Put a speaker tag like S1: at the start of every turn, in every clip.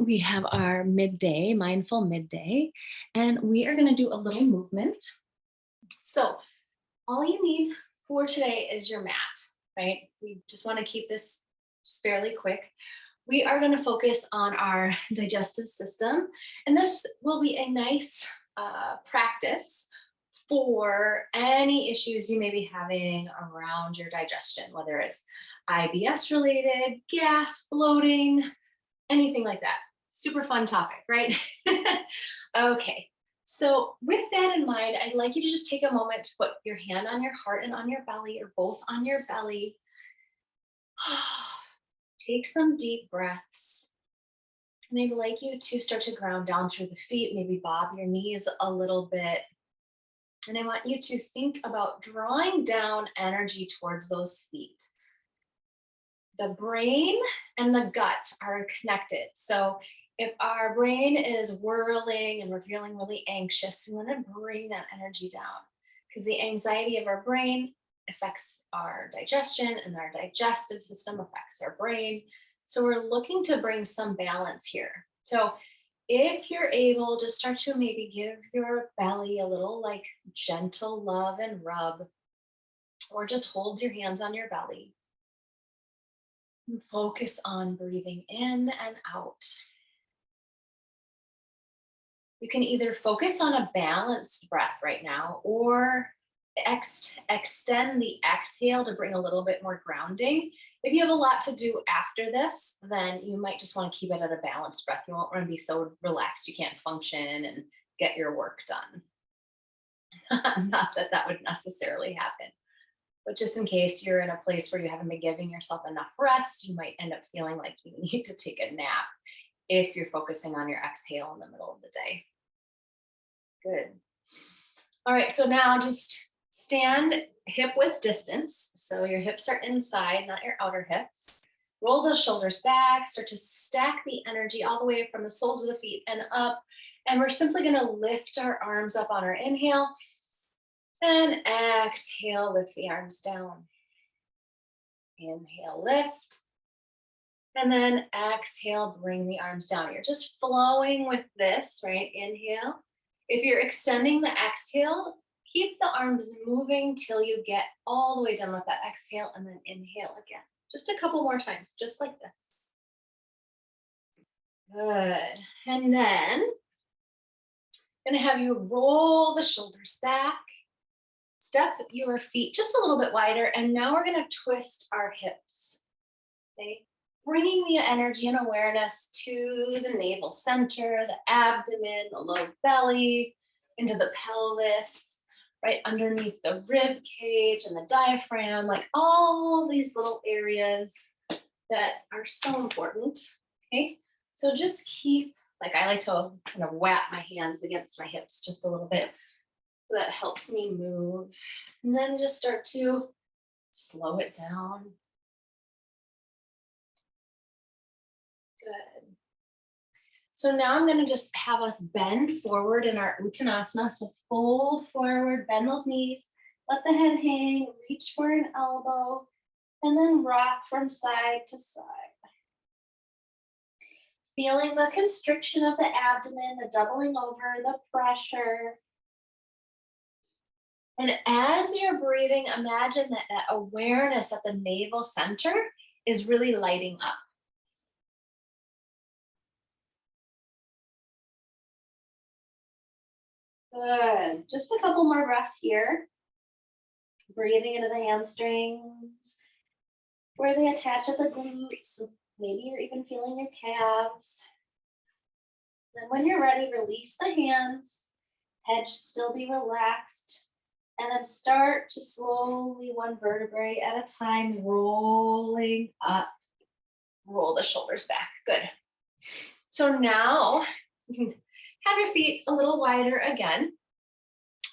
S1: we have our midday, mindful midday, and we are going to do a little movement. So, all you need for today is your mat, right? We just want to keep this fairly quick. We are going to focus on our digestive system, and this will be a nice practice for any issues you may be having around your digestion, whether it's IBS related, gas, bloating, anything like that. Super fun topic, right? Okay. So with that in mind, I'd like you to just take a moment to put your hand on your heart and on your belly, or both on your belly. Take some deep breaths. And I'd like you to start to ground down through the feet, maybe bob your knees a little bit. And I want you to think about drawing down energy towards those feet. The brain and the gut are connected. So if our brain is whirling and we're feeling really anxious, we want to bring that energy down, because the anxiety of our brain affects our digestion, and our digestive system affects our brain. So we're looking to bring some balance here. So if you're able to start to maybe give your belly a little like gentle love and rub, or just hold your hands on your belly. And focus on breathing in and out. You can either focus on a balanced breath right now, or extend the exhale to bring a little bit more grounding. If you have a lot to do after this, then you might just want to keep it at a balanced breath. You won't want to be so relaxed you can't function and get your work done. Not that that would necessarily happen. But just in case you're in a place where you haven't been giving yourself enough rest, you might end up feeling like you need to take a nap if you're focusing on your exhale in the middle of the day. Good. All right, so now just stand hip width distance. So your hips are inside, not your outer hips. Roll those shoulders back, start to stack the energy all the way from the soles of the feet and up. And we're simply going to lift our arms up on our inhale. And exhale, lift the arms down. Inhale, lift. And then exhale, bring the arms down. You're just flowing with this, right? Inhale. If you're extending the exhale, keep the arms moving till you get all the way done with that exhale, and then inhale again. Just a couple more times, just like this. Good. And then I'm going to have you roll the shoulders back. Step your feet just a little bit wider, and now we're going to twist our hips. Okay, bringing the energy and awareness to the navel center, the abdomen, the low belly, into the pelvis, right underneath the rib cage and the diaphragm, like all these little areas that are so important. Okay, so just keep, like I like to kind of whap my hands against my hips just a little bit. So that helps me move. And then just start to slow it down. Good. So now I'm going to just have us bend forward in our Uttanasana. So fold forward, bend those knees, let the head hang, reach for an elbow, and then rock from side to side. Feeling the constriction of the abdomen, the doubling over, the pressure. And as you're breathing, imagine that awareness at the navel center is really lighting up. Good. Just a couple more breaths here. Breathing into the hamstrings, where they attach at the glutes. Maybe you're even feeling your calves. Then when you're ready, release the hands. Head should still be relaxed. And then start to slowly, one vertebrae at a time, rolling up. Roll the shoulders back. Good. So now you can have your feet a little wider again.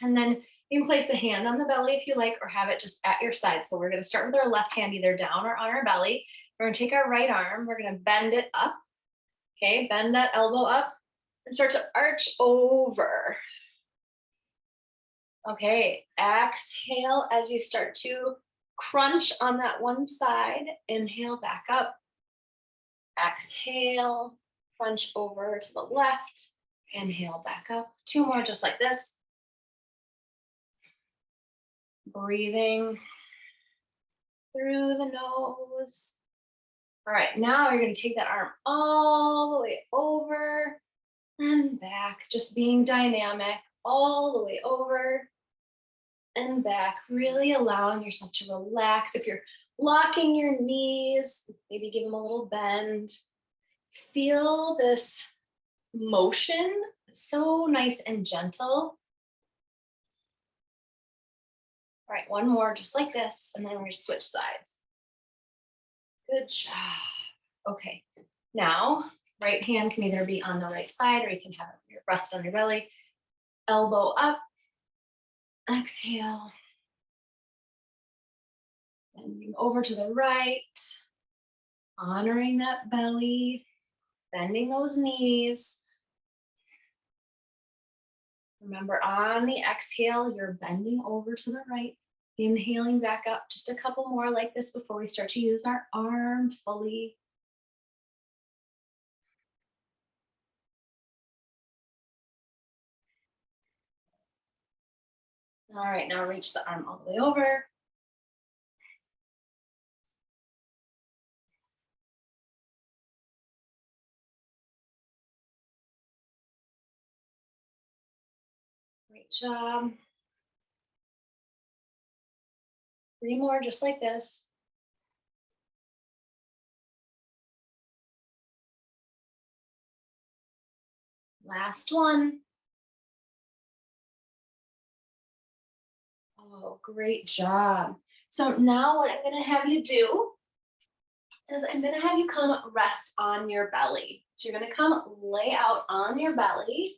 S1: And then you can place the hand on the belly if you like, or have it just at your side. So we're going to start with our left hand either down or on our belly. We're going to take our right arm. We're going to bend it up. Okay, bend that elbow up and start to arch over. Okay, exhale as you start to crunch on that one side. Inhale, back up. Exhale, Crunch over to the left. Inhale back up. 2 more just like this. Breathing through the nose. All right, now you're going to take that arm all the way over and back, just being dynamic all the way over and back, really allowing yourself to relax. If you're locking your knees, maybe give them a little bend. Feel this motion, so nice and gentle. All right, one more just like this, and then we're going to switch sides. Good job. Okay, now right hand can either be on the right side or you can have your rest on your belly. Elbow up, exhale. Bending over to the right, honoring that belly, bending those knees. Remember, on the exhale, you're bending over to the right, inhaling back up. Just a couple more like this before we start to use our arm fully. All right, now reach the arm all the way over. Great job. 3 more just like this. Last one. Oh, great job. So now what I'm going to have you do is I'm going to have you come rest on your belly. So you're going to come lay out on your belly.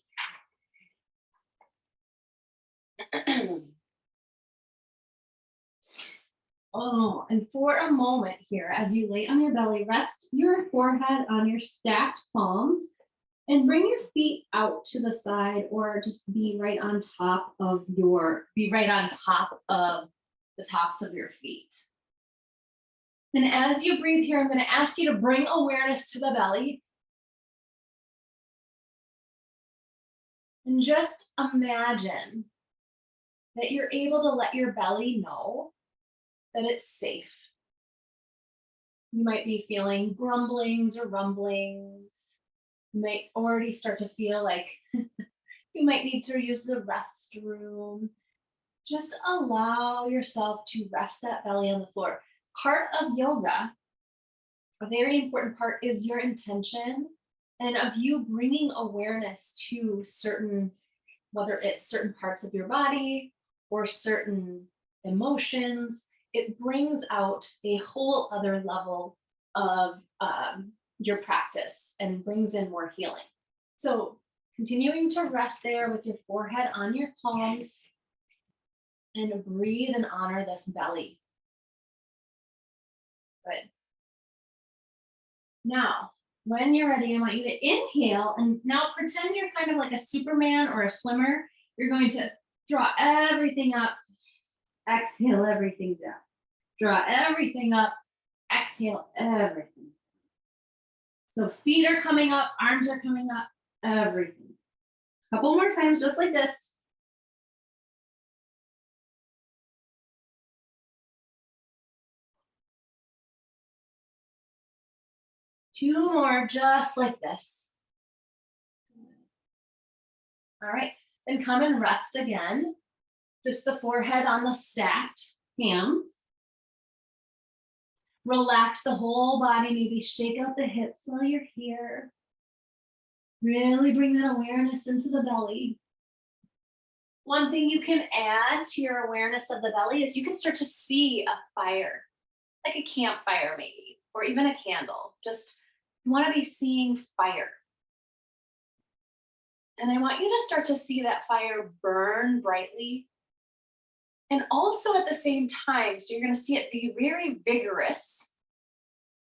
S1: Oh, and for a moment here, as you lay on your belly, rest your forehead on your stacked palms and bring your feet out to the side, or just be right on top of the tops of your feet. And as you breathe here, I'm going to ask you to bring awareness to the belly. And just imagine that you're able to let your belly know that it's safe. You might be feeling grumblings or rumblings. You might already start to feel like you might need to use the restroom. Just allow yourself to rest that belly on the floor. Part of yoga, a very important part, is your intention and of you bringing awareness to whether it's certain parts of your body or certain emotions. It brings out a whole other level of your practice and brings in more healing. So continuing to rest there with your forehead on your palms and breathe and honor this belly. Good. Now, when you're ready, I want you to inhale and now pretend you're kind of like a Superman or a swimmer. You're going to draw everything up, exhale everything down. Draw everything up, exhale everything. So feet are coming up, arms are coming up, everything. A couple more times, just like this. Two more, just like this. All right, then come and rest again. Just the forehead on the stacked hands. Relax the whole body, maybe shake out the hips while you're here. Really bring that awareness into the belly. One thing you can add to your awareness of the belly is you can start to see a fire, like a campfire maybe, or even a candle. Just you want to be seeing fire. And I want you to start to see that fire burn brightly. And also at the same time, so you're going to see it be very vigorous,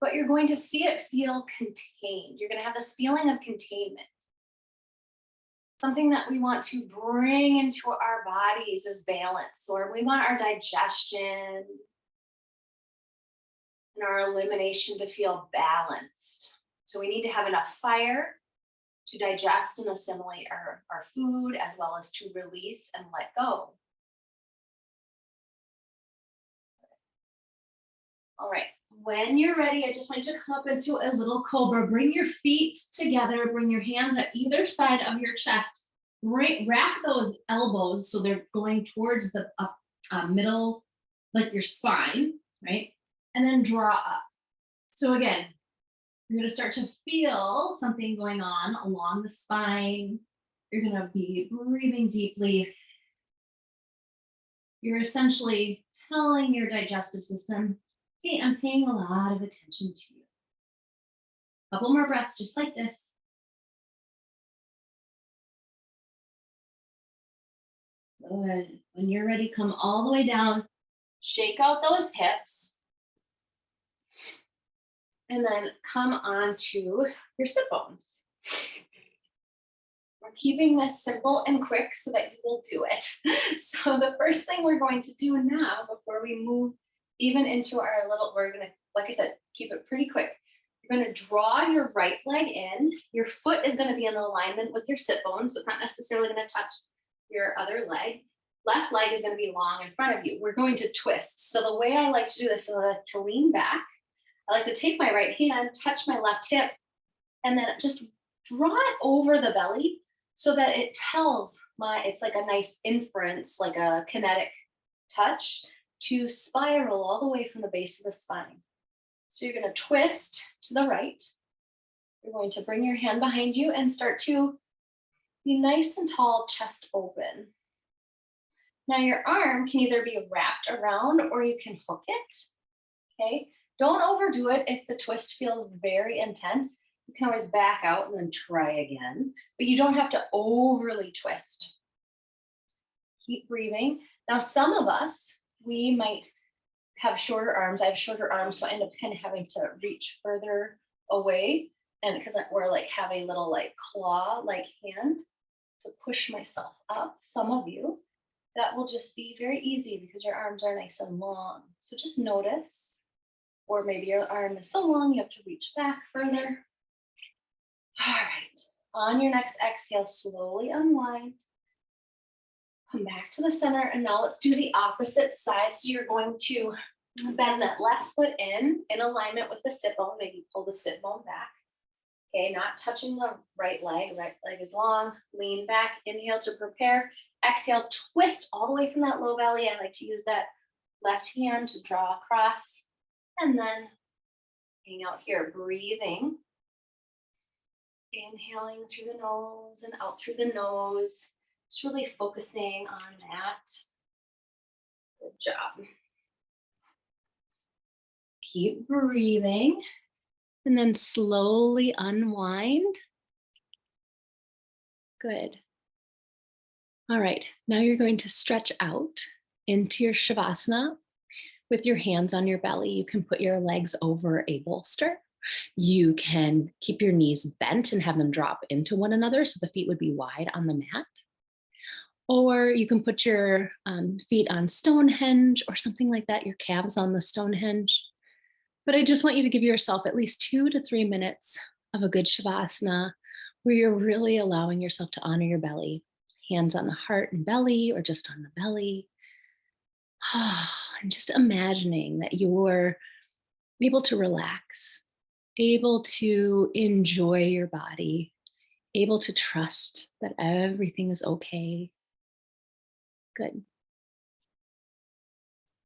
S1: but you're going to see it feel contained. You're going to have this feeling of containment. Something that we want to bring into our bodies is balance, or we want our digestion and our elimination to feel balanced. So we need to have enough fire, to digest and assimilate our food, as well as to release and let go. All right, when you're ready, I just want you to come up into a little cobra. Bring your feet together, bring your hands at either side of your chest. Wrap those elbows so they're going towards the middle, like your spine, right? And then draw up. So again, you're going to start to feel something going on along the spine. You're going to be breathing deeply. You're essentially telling your digestive system, hey, I'm paying a lot of attention to you. A couple more breaths, just like this. Good. When you're ready, come all the way down. Shake out those hips. And then come onto your sit bones. We're keeping this simple and quick so that you will do it. So the first thing we're going to do now, before we move even into our little, we're gonna, like I said, keep it pretty quick. You're gonna draw your right leg in. Your foot is gonna be in alignment with your sit bones, so it's not necessarily gonna touch your other leg. Left leg is gonna be long in front of you. We're going to twist. So the way I like to do this is to lean back. I like to take my right hand, touch my left hip, and then just draw it over the belly so that it tells it's like a nice inference, like a kinetic touch, to spiral all the way from the base of the spine. So you're going to twist to the right. You're going to bring your hand behind you and start to be nice and tall, chest open. Now your arm can either be wrapped around or you can hook it. Okay, don't overdo it. If the twist feels very intense, you can always back out and then try again, but you don't have to overly twist. Keep breathing. Now, some of us, we might have shorter arms. I have shorter arms, so I end up kind of having to reach further away. And because we're like have a little like claw-like hand to push myself up. Some of you, that will just be very easy because your arms are nice and long. So just notice, or maybe your arm is so long you have to reach back further. All right, on your next exhale, slowly unwind. Come back to the center, and now let's do the opposite side. So you're going to bend that left foot in alignment with the sit bone. Maybe pull the sit bone back. Okay, not touching the right leg. Right leg is long. Lean back. Inhale to prepare. Exhale, twist all the way from that low belly. I like to use that left hand to draw across. And then hang out here, breathing. Inhaling through the nose and out through the nose. Just really focusing on that. Good job. Keep breathing. And then slowly unwind. Good. All right, now you're going to stretch out into your Shavasana with your hands on your belly. You can put your legs over a bolster. You can keep your knees bent and have them drop into one another so the feet would be wide on the mat. Or you can put your feet on Stonehenge or something like that, your calves on the Stonehenge. But I just want you to give yourself at least 2 to 3 minutes of a good Shavasana where you're really allowing yourself to honor your belly. Hands on the heart and belly or just on the belly. And just imagining that you're able to relax, able to enjoy your body, able to trust that everything is okay. Good.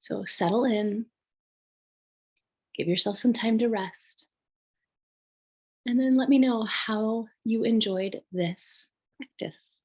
S1: So settle in, give yourself some time to rest, and then let me know how you enjoyed this practice.